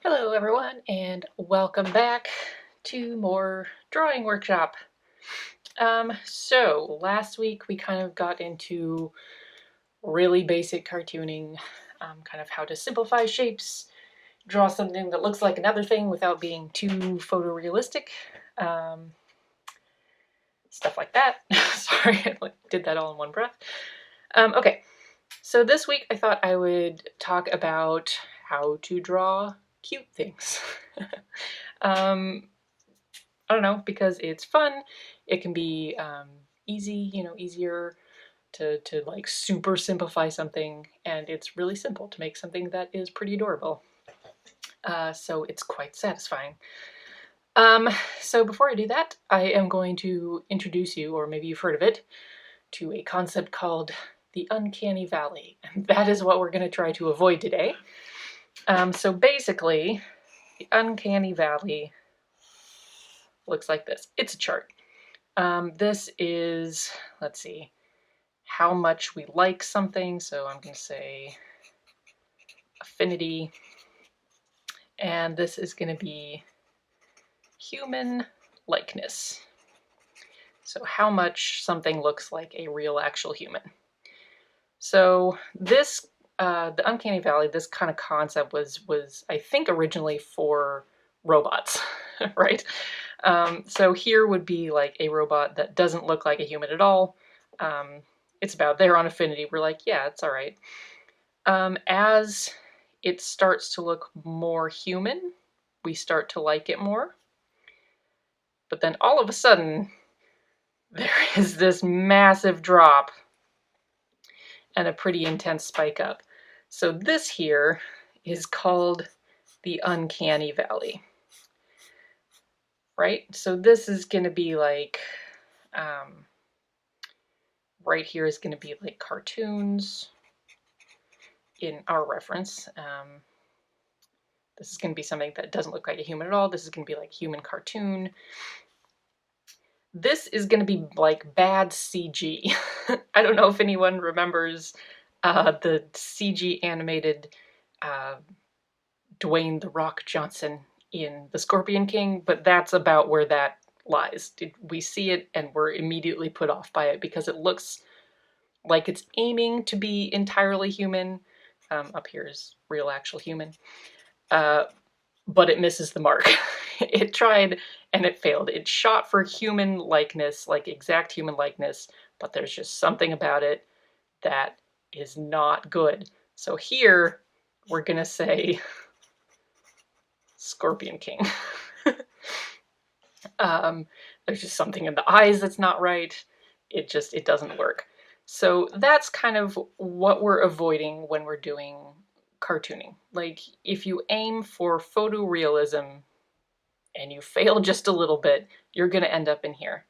Hello everyone and welcome back to more drawing workshop. So last week we kind of got into really basic cartooning, kind of how to simplify shapes, draw something that looks like another thing without being too photorealistic, um, stuff like that. Sorry, I did that all in one breath. Okay, so this week I thought I would talk about how to draw cute things. um, I don't know, because it's fun. It can be easy, easier to like super simplify something, and it's really simple to make something that is pretty adorable. So it's quite satisfying. Um, so before I do that, I am going to introduce you, or maybe you've heard of it, to a concept called the uncanny valley. And that is what we're going to try to avoid today. So basically, the uncanny valley looks like this. It's a chart. This is, let's see, how much we like something. So I'm going to say affinity. And this is going to be human likeness. So how much something looks like a real actual human. So this, the uncanny valley, this kind of concept was I think originally for robots, right? So here would be like a robot that doesn't look like a human at all. It's about there on affinity. We're like, yeah, it's all right. As it starts to look more human, we start to like it more. But then all of a sudden, there is this massive drop and a pretty intense spike up. So this here is called the uncanny valley, right? So this is going to be like, right here is going to be like cartoons in our reference. This is going to be something that doesn't look like a human at all. This is going to be like human cartoon. This is going to be like bad CG. I don't know if anyone remembers the CG animated Dwayne "The Rock" Johnson in The Scorpion King, but that's about where that lies. We see it and we're immediately put off by it because it looks like it's aiming to be entirely human. Up here is real actual human. But it misses the mark. It tried and it failed. It shot for human likeness, like exact human likeness, but there's just something about it that is not good. So here we're gonna say Scorpion King. There's just something in the eyes that's not right. It doesn't work. So that's kind of what we're avoiding when we're doing cartooning. Like if you aim for photorealism and you fail just a little bit, you're going to end up in here.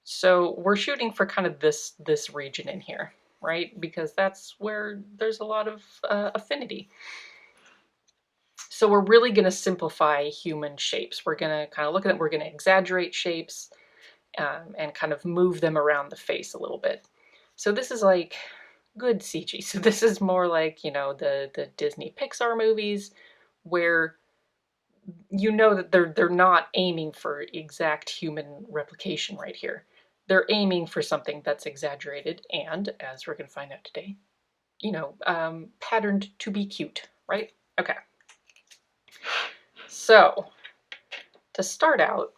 So we're shooting for kind of this region in here, right? Because that's where there's a lot of affinity. So we're really going to simplify human shapes. We're going to kind of look at it, we're going to exaggerate shapes and kind of move them around the face a little bit. So this is like good CG. So this is more like, the Disney Pixar movies where you know that they're not aiming for exact human replication right here. They're aiming for something that's exaggerated and, as we're going to find out today, patterned to be cute, right? Okay. So to start out,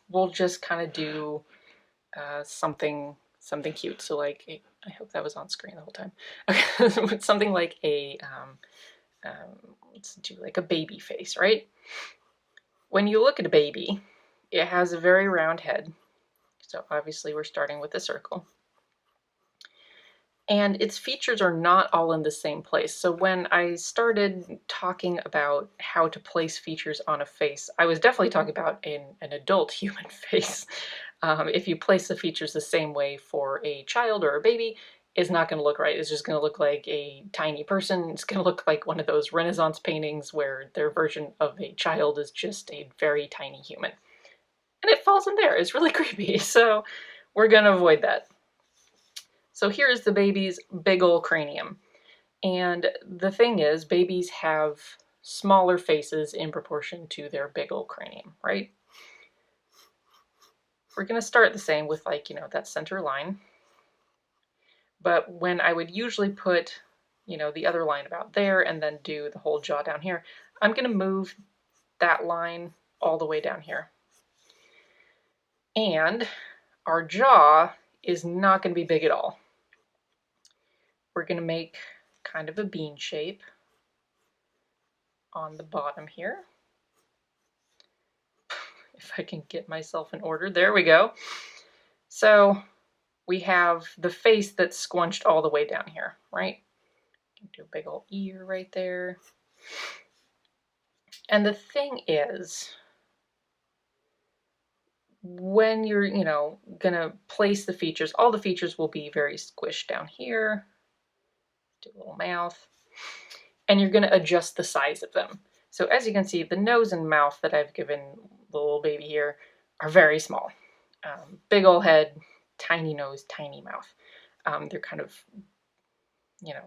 we'll just kind of do something cute. So like, I hope that was on screen the whole time. Okay, something like let's do like a baby face, right? When you look at a baby, it has a very round head. So obviously we're starting with a circle. And its features are not all in the same place. So when I started talking about how to place features on a face, I was definitely talking about an adult human face. If you place the features the same way for a child or a baby, it's not going to look right. It's just going to look like a tiny person. It's going to look like one of those Renaissance paintings where their version of a child is just a very tiny human. And it falls in there. It's really creepy. So we're going to avoid that. So here's the baby's big ol' cranium. And the thing is, babies have smaller faces in proportion to their big old cranium, right? We're going to start the same with, like, you know, that center line. But when I would usually put, you know, the other line about there and then do the whole jaw down here, I'm going to move that line all the way down here. And our jaw is not going to be big at all. We're going to make kind of a bean shape on the bottom here. If I can get myself in order. There we go. So we have the face that's squunched all the way down here, right? Do a big old ear right there. And the thing is, when you're, you know, gonna place the features, all the features will be very squished down here. Do a little mouth. And you're gonna adjust the size of them. So as you can see, the nose and mouth that I've given the little baby here are very small. Big old head, tiny nose, tiny mouth. They're kind of, you know,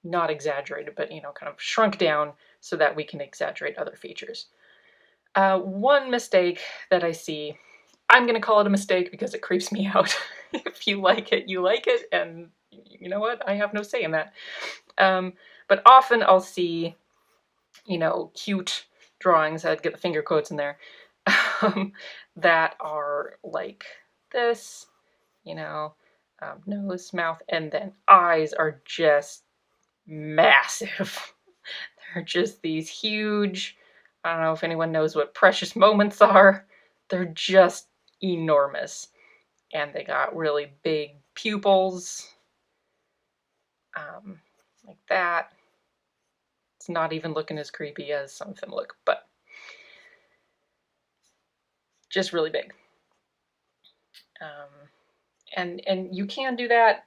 not exaggerated, but, you know, kind of shrunk down so that we can exaggerate other features. One mistake that I see, I'm going to call it a mistake because it creeps me out. If you like it, you like it, and you know what? I have no say in that. But often I'll see, you know, cute drawings, I'd get the finger quotes in there, that are like this, you know, nose, mouth, and then eyes are just massive. They're just these huge, I don't know if anyone knows what precious moments are. They're just enormous. And they got really big pupils, like that. It's not even looking as creepy as some of them look, but just really big. And you can do that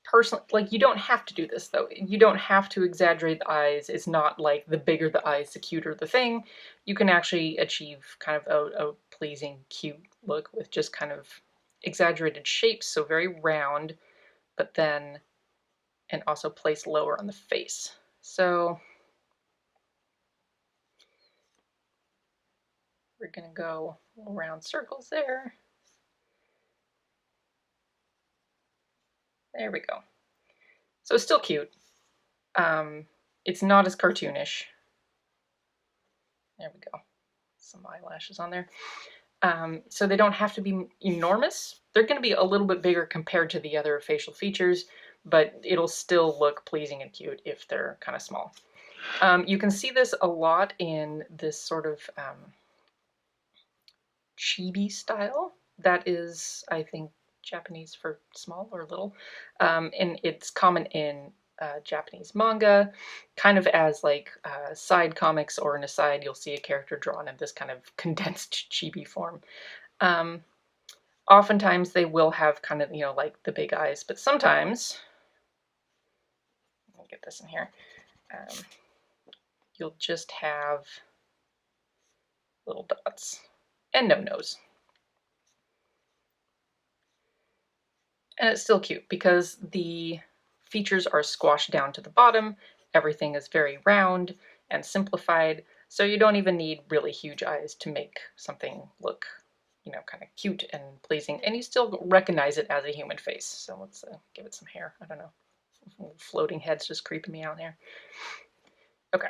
personally. Like, you don't have to do this, though. You don't have to exaggerate the eyes. It's not like the bigger the eyes, the cuter the thing. You can actually achieve kind of a pleasing, cute look with just kind of exaggerated shapes, so very round, but then, and also placed lower on the face. So we're gonna go round circles there. There we go. So it's still cute. It's not as cartoonish. There we go. Some eyelashes on there. So they don't have to be enormous. They're going to be a little bit bigger compared to the other facial features, but it'll still look pleasing and cute if they're kind of small. You can see this a lot in this sort of chibi style. That is, I think, Japanese for small or little. And it's common in Japanese manga, kind of as like side comics, or an aside, you'll see a character drawn in this kind of condensed chibi form. Oftentimes they will have kind of, you know, like the big eyes, but sometimes, let me get this in here, you'll just have little dots and no nose. And it's still cute because the features are squashed down to the bottom. Everything is very round and simplified, so you don't even need really huge eyes to make something look, you know, kind of cute and pleasing, and you still recognize it as a human face. So let's give it some hair. I don't know, floating head's just creeping me out here. Okay,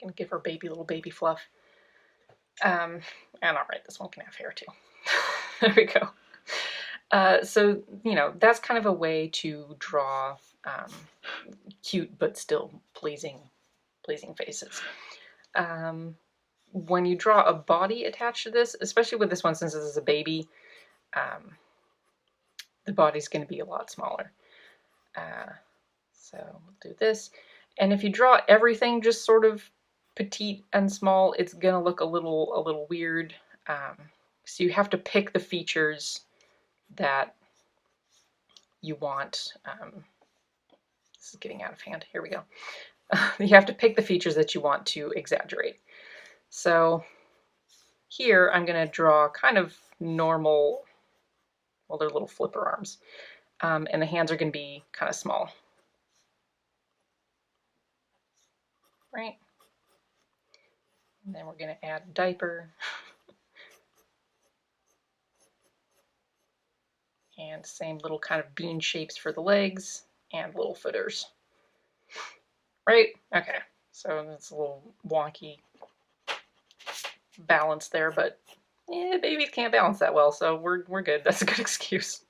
gonna give her baby little baby fluff. And all right, this one can have hair too. There we go. So, you know, that's kind of a way to draw cute but still pleasing faces. When you draw a body attached to this, especially with this one, since this is a baby, the body's going to be a lot smaller. So we'll do this. And if you draw everything just sort of petite and small, it's going to look a little weird. So you have to pick the features that you want. This is getting out of hand. Here we go. You have to pick the features that you want to exaggerate. So here I'm going to draw kind of normal, well, they're little flipper arms, and the hands are going to be kind of small. right? And then we're going to add a diaper. And same little kind of bean shapes for the legs and little footers. Right? Okay. So it's a little wonky balance there, but babies can't balance that well, so we're good. That's a good excuse.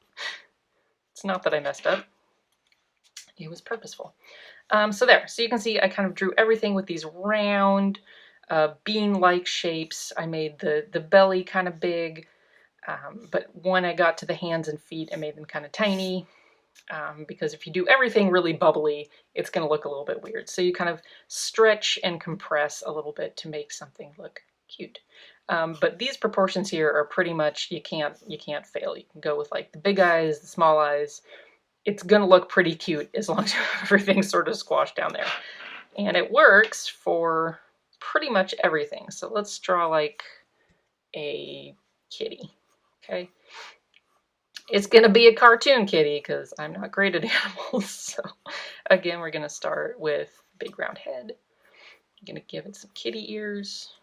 It's not that I messed up. It was purposeful. So there. So you can see I kind of drew everything with these round bean-like shapes. I made the belly kind of big, but when I got to the hands and feet, I made them kind of tiny. Because if you do everything really bubbly, it's going to look a little bit weird. So you kind of stretch and compress a little bit to make something look cute. But these proportions here are pretty much, you can't fail. You can go with like the big eyes, the small eyes. It's going to look pretty cute as long as you have everything sort of squashed down there. And it works for pretty much everything. So let's draw like a kitty, okay? It's going to be a cartoon kitty because I'm not great at animals. So again, we're going to start with big round head. I'm going to give it some kitty ears.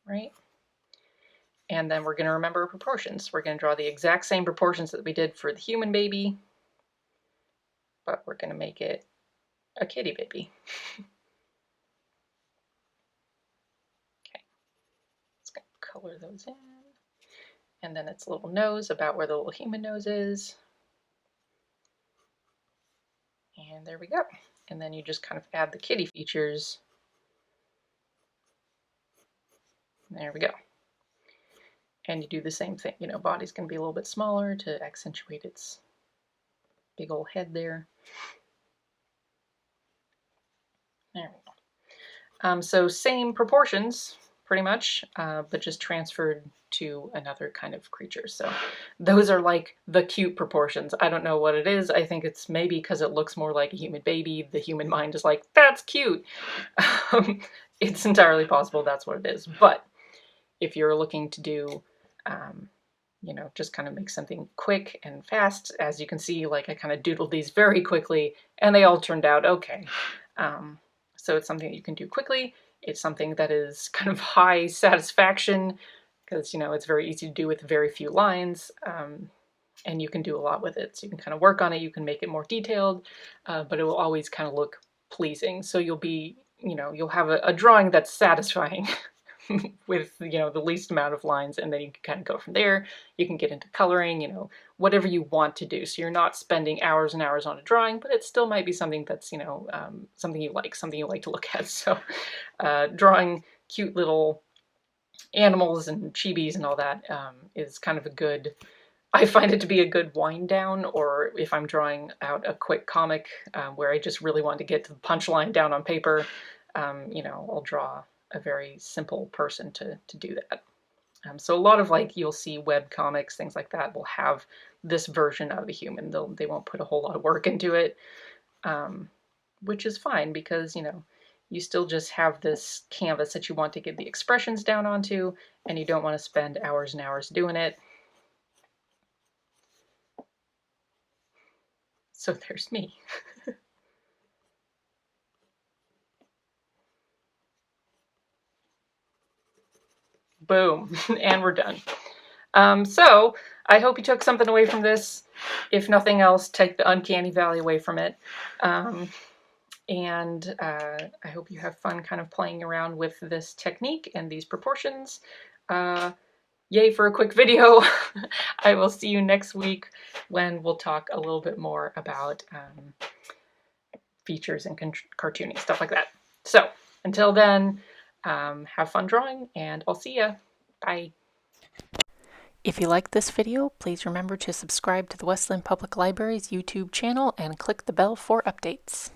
Right? And then we're going to remember proportions. We're going to draw the exact same proportions that we did for the human baby, but we're going to make it a kitty baby. Okay. Just going to color those in. And then its little nose, about where the little human nose is. And there we go. And then you just kind of add the kitty features. There we go. And you do the same thing. You know, body's going to be a little bit smaller to accentuate its big old head there. There we go. So same proportions, pretty much, but just transferred to another kind of creature. So those are like the cute proportions. I don't know what it is. I think it's maybe because it looks more like a human baby. The human mind is like, that's cute. It's entirely possible that's what it is. But if you're looking to do, you know, just kind of make something quick and fast, as you can see, like I kind of doodled these very quickly and they all turned out okay. So it's something that you can do quickly. It's something that is kind of high satisfaction because, you know, it's very easy to do with very few lines, and you can do a lot with it. So you can kind of work on it. You can make it more detailed, but it will always kind of look pleasing. So you'll be, you know, you'll have a drawing that's satisfying with, you know, the least amount of lines, and then you can kind of go from there. You can get into coloring, you know, whatever you want to do. So you're not spending hours and hours on a drawing, but it still might be something that's, you know, something you like to look at. So drawing cute little animals and chibis and all that is kind of a good, I find it to be a good wind down, or if I'm drawing out a quick comic where I just really want to get to the punchline down on paper, you know, I'll draw a very simple person to do that. So a lot of, like, you'll see web comics, things like that, will have this version of a human. They won't put a whole lot of work into it, which is fine because, you know, you still just have this canvas that you want to get the expressions down onto, and you don't want to spend hours and hours doing it. So there's me. Boom, and we're done. So I hope you took something away from this. If nothing else, take the uncanny valley away from it. And I hope you have fun kind of playing around with this technique and these proportions. Yay for a quick video. I will see you next week when we'll talk a little bit more about features and cartooning, stuff like that. So until then, have fun drawing, and I'll see ya. Bye. If you liked this video, please remember to subscribe to the West Lynn Public Library's YouTube channel and click the bell for updates.